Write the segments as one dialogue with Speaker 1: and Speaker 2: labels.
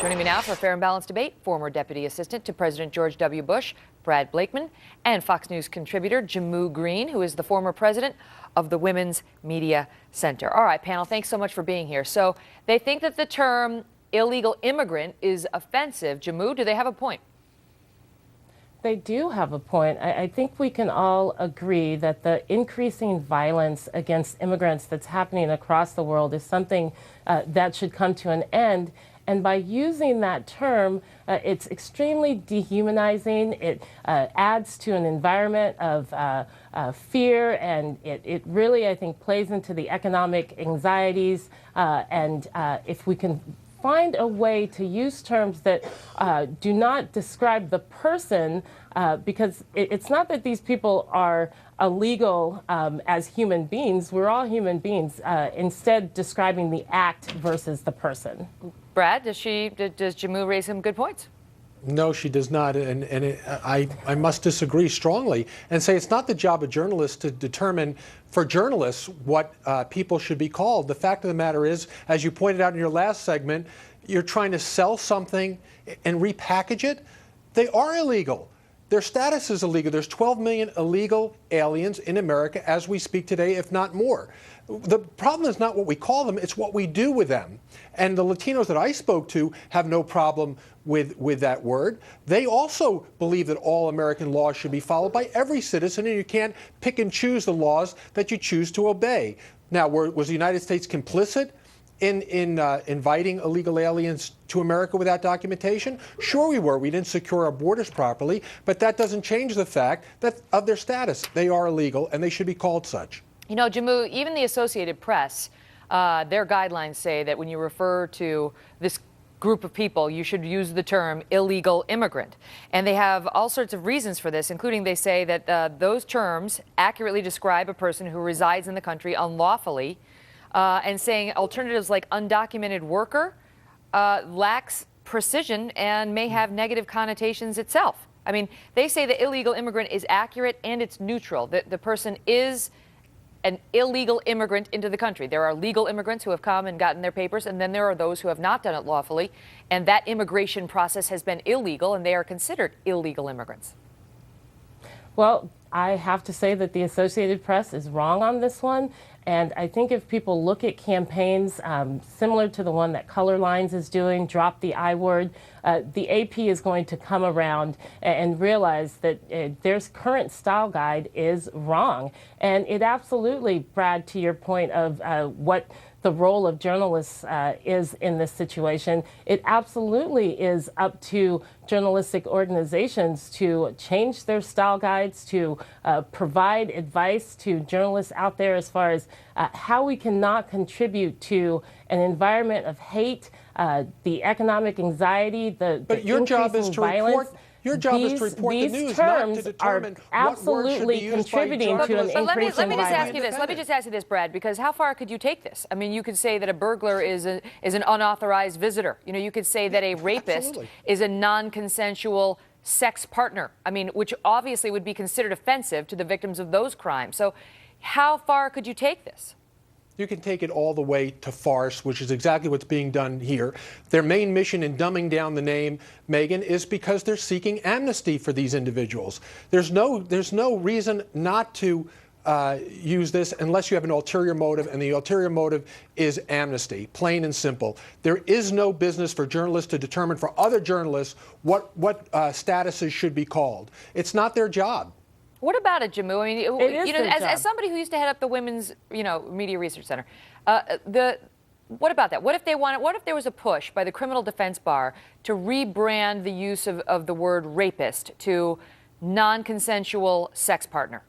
Speaker 1: Joining me now for a fair and balanced debate, former Deputy Assistant to President George W. Bush, Brad Blakeman, and Fox News contributor Jehmu Greene, who is the former president of the Women's Media Center. All right, panel, thanks so much for being here. So they think that the term illegal immigrant is offensive. Jehmu, do they have a point?
Speaker 2: They do have a point. I think we can all agree that the increasing violence against immigrants that's happening across the world is something that should come to an end. And by using that term, it's extremely dehumanizing. It adds to an environment of fear, and it really, I think, plays into the economic anxieties. And if we can find a way to use terms that do not describe the person, because it's not that these people are illegal as human beings. We're all human beings. Instead, describing the act versus the person.
Speaker 1: Brad, does Jehmu raise some good points?
Speaker 3: No, she does not, and I must disagree strongly and say it's not the job of journalists to determine for journalists what people should be called. The fact of the matter is, as you pointed out in your last segment, you're trying to sell something and repackage it. They are illegal. Their status is illegal. There's 12 million illegal aliens in America as we speak today, if not more. The problem is not what we call them, it's what we do with them. And the Latinos that I spoke to have no problem with that word. They also believe that all American laws should be followed by every citizen, and you can't pick and choose the laws that you choose to obey. Now, was the United States complicit in inviting illegal aliens to America without documentation? Sure we were. We didn't secure our borders properly, but that doesn't change the fact that of their status. They are illegal, and they should be called such.
Speaker 1: You know, Jehmu, even the Associated Press, their guidelines say that when you refer to this group of people, you should use the term illegal immigrant. And they have all sorts of reasons for this, including they say that those terms accurately describe a person who resides in the country unlawfully, and saying alternatives like undocumented worker lacks precision and may have negative connotations itself. I mean, they say the illegal immigrant is accurate and it's neutral. The person is an illegal immigrant into the country. There are legal immigrants who have come and gotten their papers, and then there are those who have not done it lawfully, and that immigration process has been illegal, and they are considered illegal immigrants.
Speaker 2: Well, I have to say that the Associated Press is wrong on this one. And I think if people look at campaigns similar to the one that Color Lines is doing, Drop the I word, the AP is going to come around and realize that their current style guide is wrong. And it absolutely, Brad, to your point of what the role of journalists is in this situation, it absolutely is up to journalistic organizations to change their style guides, to provide advice to journalists out there as far as how we cannot contribute to an environment of hate, the economic anxiety, the
Speaker 3: your job is to
Speaker 2: violence.
Speaker 3: report. Your job is to report the news, not to determine
Speaker 2: what words should be used by
Speaker 3: contributing
Speaker 2: to an
Speaker 1: Let
Speaker 2: increase in violence.
Speaker 1: me just ask you this, Brad, because how far could you take this? I mean, you could say that a burglar is an unauthorized visitor. You know, you could say that a rapist is a non-consensual sex partner. I mean, which obviously would be considered offensive to the victims of those crimes. So how far could you take this?
Speaker 3: You can take it all the way to farce, which is exactly what's being done here. Their main mission in dumbing down the name, Megan, is because they're seeking amnesty for these individuals. There's no reason not to use this unless you have an ulterior motive, and the ulterior motive is amnesty, plain and simple. There is no business for journalists to determine for other journalists what statuses should be called. It's not their job.
Speaker 1: What about it, Jehmu? I mean, as somebody who used to head up the Women's, Media Research Center, what about that? What if there was a push by the Criminal Defense Bar to rebrand the use of the word rapist to non-consensual sex partner?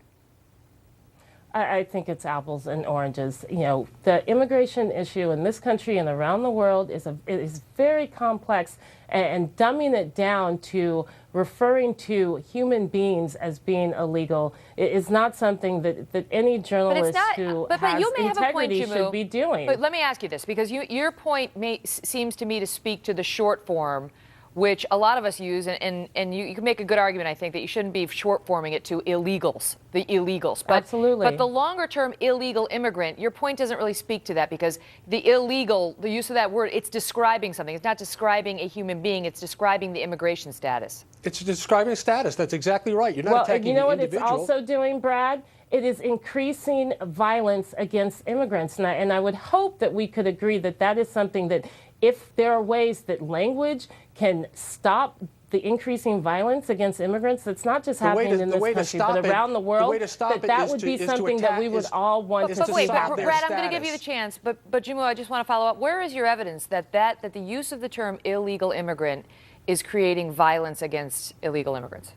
Speaker 2: I think it's apples and oranges. You know, the immigration issue in this country and around the world is very complex, and dumbing it down to referring to human beings as being illegal is not something that any journalist who has integrity should be doing.
Speaker 1: But let me ask you this, because your point seems to me to speak to the short form which a lot of us use, and you can make a good argument, I think, that you shouldn't be short forming it to illegals, the illegals. But,
Speaker 2: Absolutely.
Speaker 1: But the longer term illegal immigrant, your point doesn't really speak to that, because the illegal, the use of that word, it's describing something. It's not describing a human being, it's describing the immigration status.
Speaker 3: It's describing status. That's exactly right. You're not attacking
Speaker 2: you know
Speaker 3: the
Speaker 2: what
Speaker 3: individual.
Speaker 2: it's also doing, Brad? It is increasing violence against immigrants. And I would hope that we could agree that that is something that, if there are ways that language can stop the increasing violence against immigrants, that's not just happening in this country, but around the world, that would be something that we would all want to see happen.
Speaker 1: But Brad, I'm going to give you the chance, but Jehmu, I just want to follow up. Where is your evidence that the use of the term illegal immigrant is creating violence against illegal immigrants?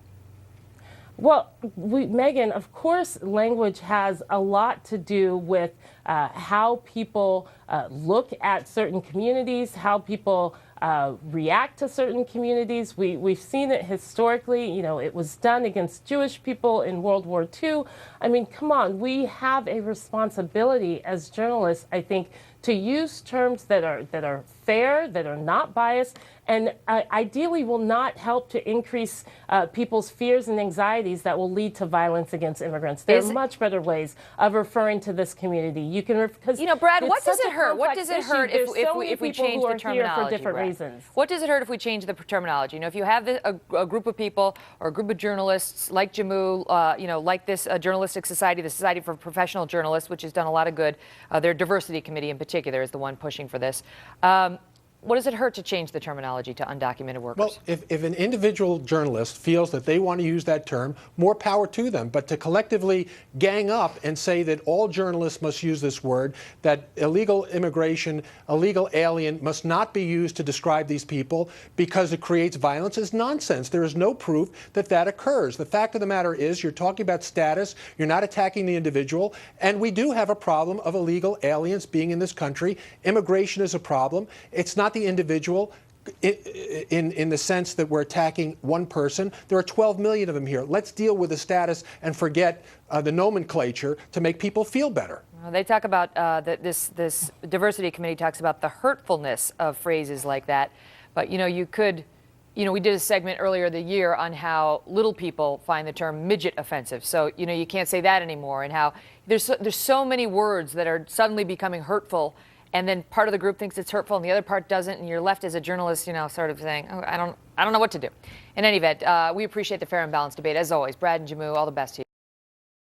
Speaker 2: Well, Megan, of course, language has a lot to do with how people look at certain communities, how people react to certain communities. We've seen it historically. You know, it was done against Jewish people in World War II. I mean, come on, we have a responsibility as journalists, I think, to use terms that are fair, that are not biased, and ideally will not help to increase people's fears and anxieties that will lead to violence against immigrants. There are much better ways of referring to this community. You can, because
Speaker 1: Brad, what does it hurt? What does it hurt if we change the terminology?
Speaker 2: For different reasons.
Speaker 1: What does it hurt if we change the terminology? You know, if you have a group of people or a group of journalists like Jehmu, like this journalistic society, the Society for Professional Journalists, which has done a lot of good. Their diversity committee in particular is the one pushing for this. What does it hurt to change the terminology to undocumented workers?
Speaker 3: Well, if an individual journalist feels that they want to use that term, more power to them. But to collectively gang up and say that all journalists must use this word, that illegal immigration, illegal alien must not be used to describe these people because it creates violence, is nonsense. There is no proof that that occurs. The fact of the matter is, you're talking about status, you're not attacking the individual, and we do have a problem of illegal aliens being in this country. Immigration is a problem. It's not the individual in the sense that we're attacking one person. There are 12 million of them here. Let's deal with the status and forget the nomenclature to make people feel better.
Speaker 1: Well, they talk about this diversity committee talks about the hurtfulness of phrases like that. But we did a segment earlier the year on how little people find the term midget offensive. So you can't say that anymore, and how there's so many words that are suddenly becoming hurtful. And then part of the group thinks it's hurtful and the other part doesn't, and you're left as a journalist, sort of saying, oh, I don't know what to do. In any event, we appreciate the fair and balanced debate, as always. Brad and Jehmu, all the best to you.